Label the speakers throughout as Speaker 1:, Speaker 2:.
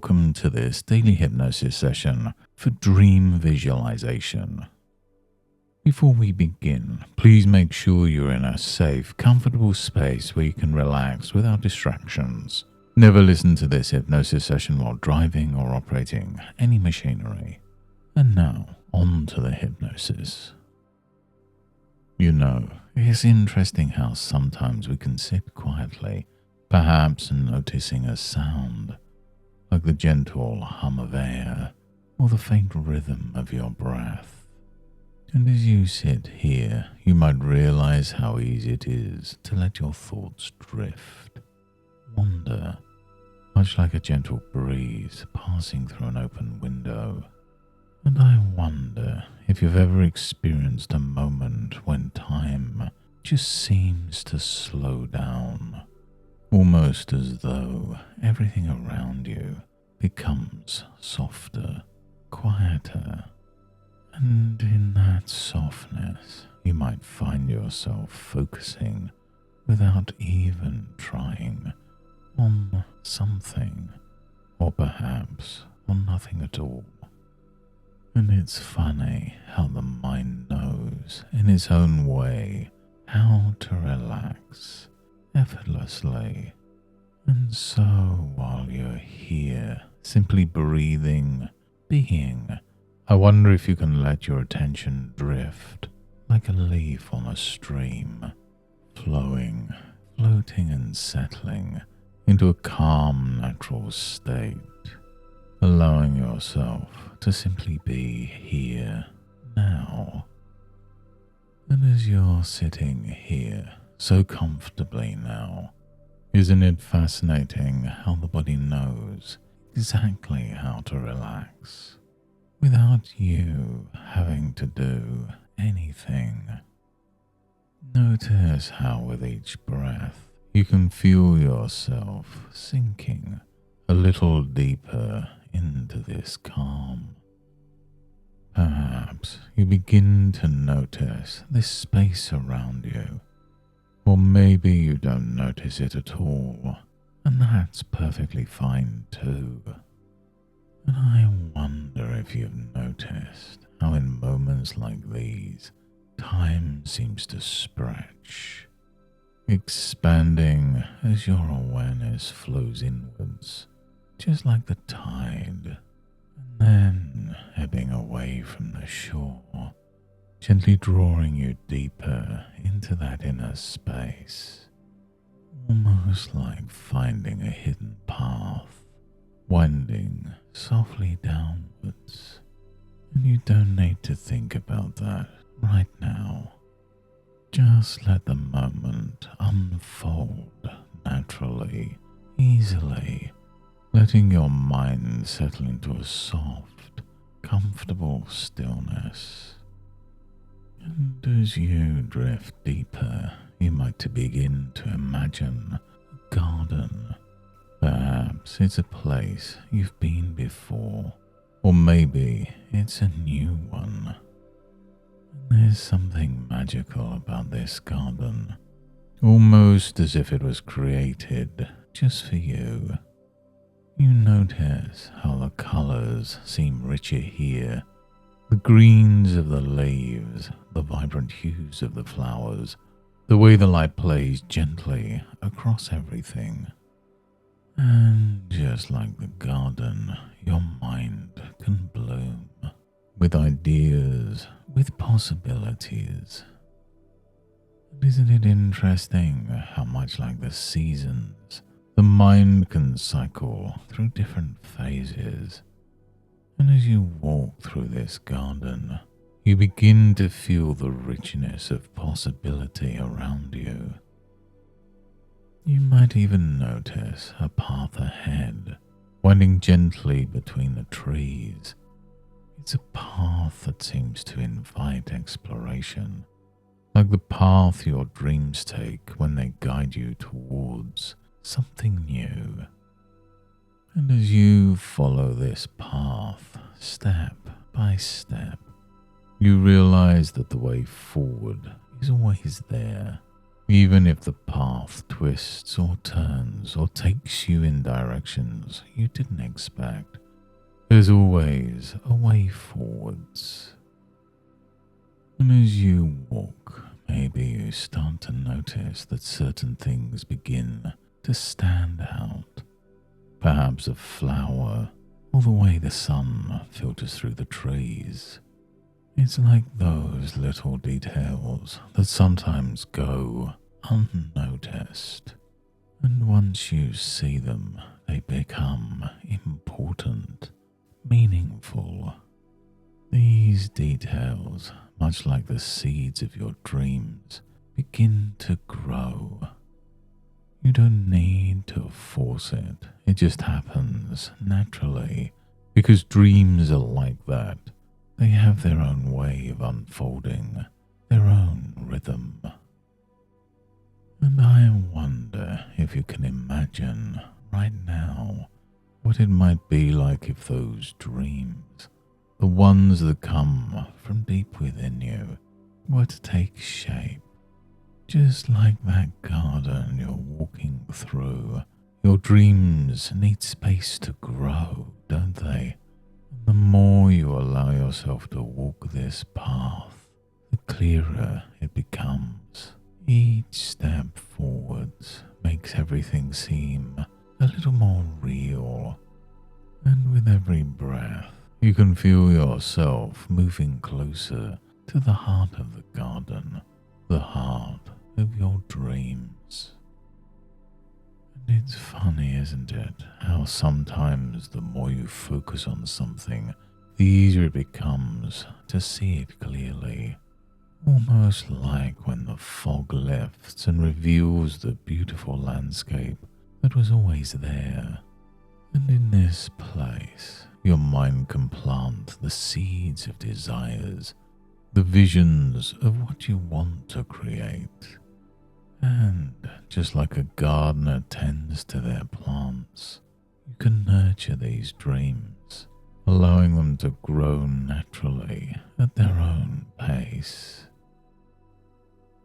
Speaker 1: welcome to this daily hypnosis session for dream visualization. Before we begin, please make sure you're in a safe, comfortable space where you can relax without distractions. Never listen to this hypnosis session while driving or operating any machinery. And now, on to the hypnosis. You know, it's interesting how sometimes we can sit quietly, perhaps noticing a sound, like the gentle hum of air or the faint rhythm of your breath. And as you sit here, you might realize how easy it is to let your thoughts drift, wander, much like a gentle breeze passing through an open window. And I wonder if you've ever experienced a moment when time just seems to slow down, almost as though everything around you becomes softer, quieter, and in that softness you might find yourself focusing without even trying on something, or perhaps on nothing at all. And it's funny how the mind knows in its own way how to relax effortlessly. And so while you're here, simply breathing, being, I wonder if you can let your attention drift like a leaf on a stream, flowing, floating and settling into a calm, natural state, allowing yourself to simply be here now. And as you're sitting here so comfortably now, isn't it fascinating how the body knows exactly how to relax without you having to do anything? Notice how with each breath you can feel yourself sinking a little deeper into this calm. Perhaps you begin to notice this space around you, or maybe you don't notice it at all, and that's perfectly fine too. And I wonder if you've noticed how in moments like these, time seems to stretch, expanding as your awareness flows inwards, just like the tide, and then ebbing away from the shore, gently drawing you deeper into that inner space, almost like finding a hidden path, winding softly downwards. And you don't need to think about that right now. Just let the moment unfold naturally, easily, letting your mind settle into a soft, comfortable stillness. And as you drift deeper, you might begin to imagine a garden. Perhaps it's a place you've been before, or maybe it's a new one. And there's something magical about this garden, almost as if it was created just for you. You notice how the colors seem richer here, the greens of the leaves, the vibrant hues of the flowers, the way the light plays gently across everything. And just like the garden, your mind can bloom with ideas, with possibilities. And isn't it interesting how much like the seasons, the mind can cycle through different phases? And as you walk through this garden, you begin to feel the richness of possibility around you. You might even notice a path ahead, winding gently between the trees. It's a path that seems to invite exploration, like the path your dreams take when they guide you towards something new. And as you follow this path, step by step, you realize that the way forward is always there, Even if the path twists or turns or takes you in directions you didn't expect, there's always a way forwards. And as you walk, maybe you start to notice that certain things begin to stand out. Perhaps a flower, or the way the sun filters through the trees. It's like those little details that sometimes go unnoticed. And once you see them, they become important, meaningful. These details, much like the seeds of your dreams, begin to grow. You don't need to force it. It just happens naturally, because dreams are like that. They have their own way of unfolding, their own rhythm. And I wonder if you can imagine right now what it might be like if those dreams, the ones that come from deep within you, were to take shape. Just like that garden you're walking through, your dreams need space to grow, don't they? And the more you allow yourself to walk this path, the clearer it becomes. Each step forwards makes everything seem a little more real. And with every breath, you can feel yourself moving closer to the heart of the garden, the heart of your dreams. And it's funny, isn't it, how sometimes the more you focus on something, the easier it becomes to see it clearly. Almost like when the fog lifts and reveals the beautiful landscape that was always there. And in this place, your mind can plant the seeds of desires, the visions of what you want to create. And just like a gardener tends to their plants, you can nurture these dreams, allowing them to grow naturally at their own pace.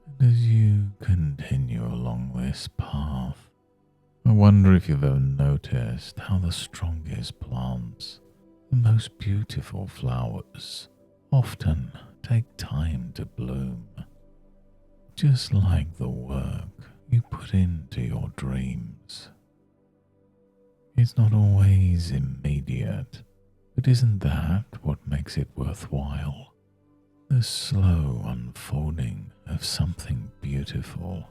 Speaker 1: And as you continue along this path, I wonder if you've ever noticed how the strongest plants, the most beautiful flowers, often take time to bloom. Just like the work you put into your dreams. It's not always immediate, but isn't that what makes it worthwhile? The slow unfolding of something beautiful.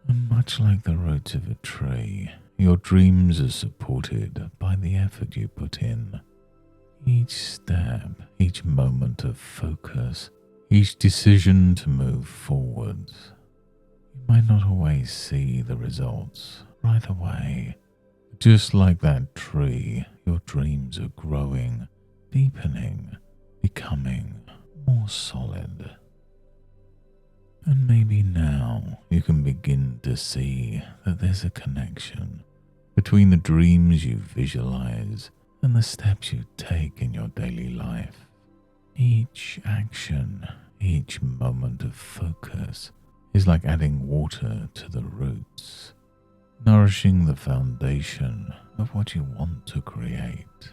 Speaker 1: And much like the roots of a tree, your dreams are supported by the effort you put in. Each step, each moment of focus, each decision to move forward. You might not always see the results right away. Just like that tree, your dreams are growing, deepening, becoming more solid. And maybe now you can begin to see that there's a connection between the dreams you visualize and the steps you take in your daily life. Each action, each moment of focus is like adding water to the roots, nourishing the foundation of what you want to create.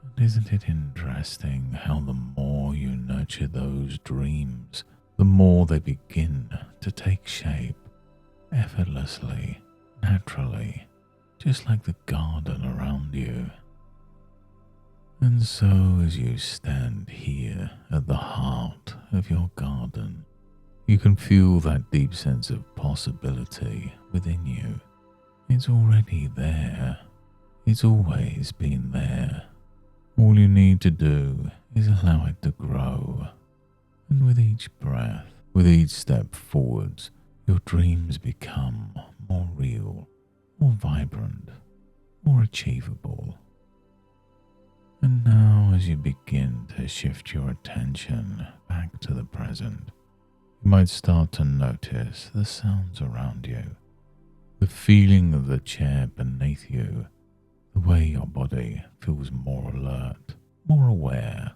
Speaker 1: And isn't it interesting how the more you nurture those dreams, the more they begin to take shape, effortlessly, naturally, just like the garden around you. And so as you stand here at the heart of your garden, you can feel that deep sense of possibility within you. It's already there. It's always been there. All you need to do is allow it to grow. And with each breath, with each step forwards, your dreams become more real, more vibrant, more achievable. And now as you begin to shift your attention back to the present, you might start to notice the sounds around you, the feeling of the chair beneath you, the way your body feels more alert, more aware.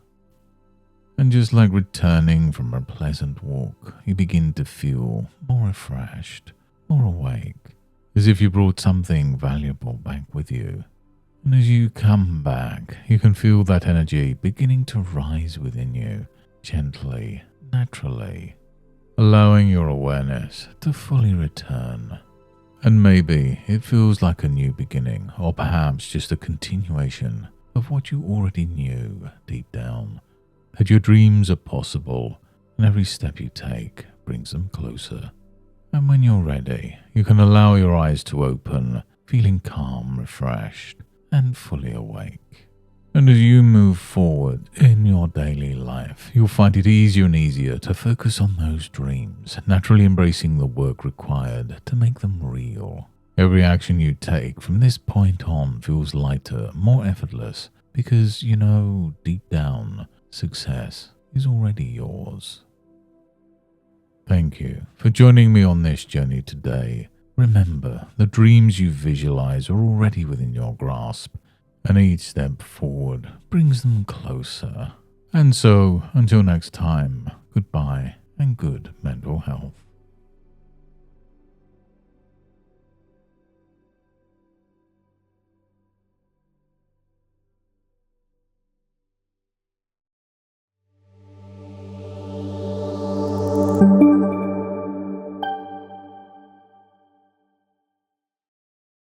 Speaker 1: And just like returning from a pleasant walk, you begin to feel more refreshed, more awake, as if you brought something valuable back with you. And as you come back, you can feel that energy beginning to rise within you, gently, naturally, allowing your awareness to fully return. And maybe it feels like a new beginning, or perhaps just a continuation of what you already knew deep down, that your dreams are possible, and every step you take brings them closer. And when you're ready, you can allow your eyes to open, feeling calm, refreshed, and fully awake. And as you move forward in your daily life, you'll find it easier and easier to focus on those dreams, naturally embracing the work required to make them real. Every action you take from this point on feels lighter, more effortless, because you know deep down, success is already yours. Thank you for joining me on this journey today. Remember, the dreams you visualize are already within your grasp, and each step forward brings them closer. And so, until next time, goodbye and good mental health.